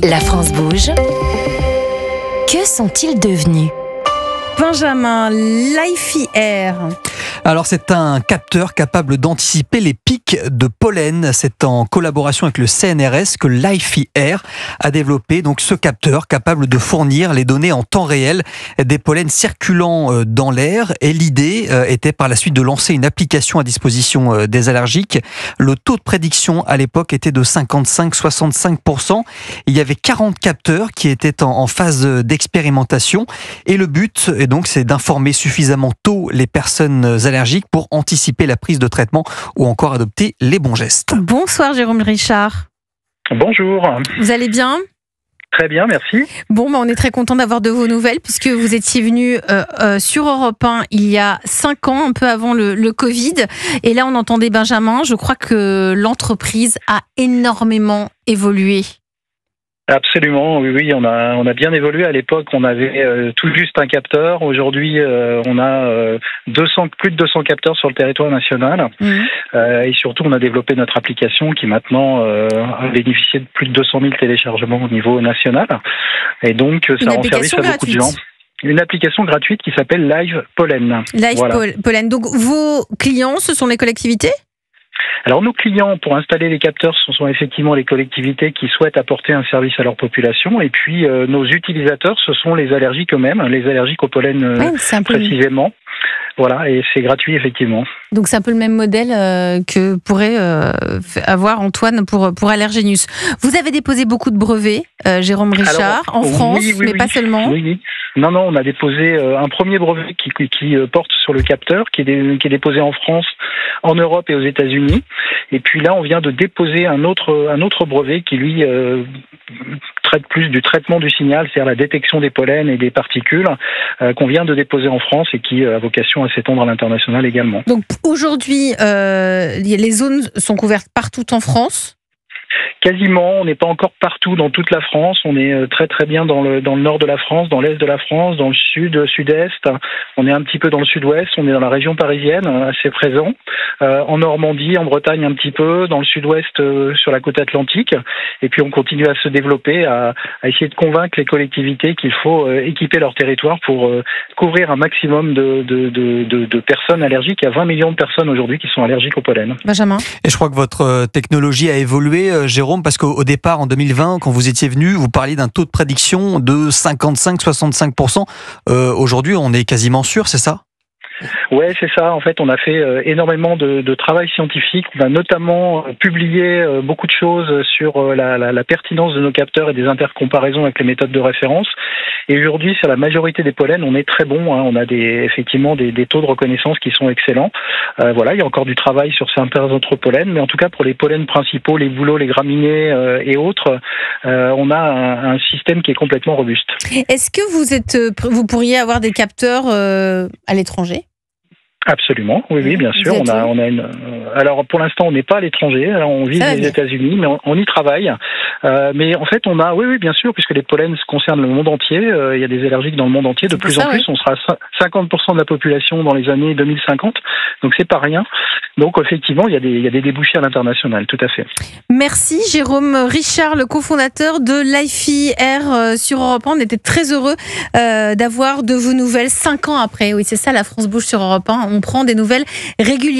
La France bouge. Que sont-ils devenus ? Benjamin, Lifey Air. Alors c'est un capteur capable d'anticiper les pics de pollen. C'est en collaboration avec le CNRS que Lifey Air a développé donc ce capteur capable de fournir les données en temps réel des pollens circulant dans l'air. Et l'idée était par la suite de lancer une application à disposition des allergiques. Le taux de prédiction à l'époque était de 55-65%. Il y avait 40 capteurs qui étaient en phase d'expérimentation. Et le but est donc c'est d'informer suffisamment tôt les personnes allergiques pour anticiper la prise de traitement ou encore adopter les bons gestes. Bonsoir Jérôme Richard. Bonjour. Vous allez bien ? Très bien, merci. Bon, on est très content d'avoir de vos nouvelles puisque vous étiez venu sur Europe 1 il y a 5 ans, un peu avant le Covid. Et là, on entendait Benjamin. Je crois que l'entreprise a énormément évolué. Absolument, oui, on a bien évolué. À l'époque, on avait tout juste un capteur. Aujourd'hui, on a plus de 200 capteurs sur le territoire national. Et surtout, on a développé notre application qui maintenant a bénéficié de plus de 200 000 téléchargements au niveau national. Et donc, ça rend service à beaucoup de gens. Une application gratuite qui s'appelle Live Pollen. Pollen. Donc, vos clients, ce sont les collectivités ? Alors nos clients pour installer les capteurs, ce sont effectivement les collectivités qui souhaitent apporter un service à leur population. Et puis nos utilisateurs, ce sont les allergiques eux-mêmes, les allergiques au pollen précisément. Voilà, et c'est gratuit effectivement. Donc c'est un peu le même modèle que pourrait avoir Antoine pour Allergenius. Vous avez déposé beaucoup de brevets, Jérôme Richard, en France, mais pas seulement. Oui. Non, on a déposé un premier brevet qui porte sur le capteur, qui est déposé en France, en Europe et aux États-Unis. Et puis là, on vient de déposer un autre brevet qui lui traite plus du traitement du signal, c'est-à-dire la détection des pollens et des particules, qu'on vient de déposer en France et qui a vocation à s'étendre à l'international également. Donc aujourd'hui, les zones sont couvertes partout en France ? Quasiment, on n'est pas encore partout dans toute la France. On est très très bien dans le nord de la France, dans l'est de la France, dans le sud, sud-est. On est un petit peu dans le sud-ouest. On est dans la région parisienne, assez présent. En Normandie, en Bretagne un petit peu, dans le sud-ouest sur la côte atlantique. Et puis on continue à se développer, à essayer de convaincre les collectivités qu'il faut équiper leur territoire pour couvrir un maximum de personnes allergiques. Il y a 20 millions de personnes aujourd'hui qui sont allergiques au pollen. Benjamin ? Et je crois que votre technologie a évolué, Jérôme, parce qu'au départ, en 2020, quand vous étiez venu, vous parliez d'un taux de prédiction de 55-65%. Aujourd'hui, on est quasiment sûr, c'est ça ? Ouais, c'est ça. En fait, on a fait énormément de travail scientifique. On a notamment publié beaucoup de choses sur la pertinence de nos capteurs et des intercomparaisons avec les méthodes de référence. Et aujourd'hui, sur la majorité des pollens, on est très bon. On a effectivement des taux de reconnaissance qui sont excellents. Il y a encore du travail sur certains autres pollens, mais en tout cas pour les pollens principaux, les bouleaux, les graminées et autres, on a un système qui est complètement robuste. Est-ce que vous pourriez avoir des capteurs à l'étranger ? Absolument, oui, bien sûr. Alors pour l'instant, on n'est pas à l'étranger. On vise les États-Unis, mais on y travaille. Mais en fait, oui, bien sûr, puisque les pollens concernent le monde entier. Il y a des allergiques dans le monde entier. De plus en plus, on sera 50% de la population dans les années 2050. Donc c'est pas rien. Donc effectivement, il y a des débouchés à l'international, tout à fait. Merci Jérôme Richard, le cofondateur de Lifey Air sur Europe 1. On était très heureux d'avoir de vos nouvelles 5 ans après. Oui, c'est ça, la France bouge sur Europe 1. On prend des nouvelles régulièrement.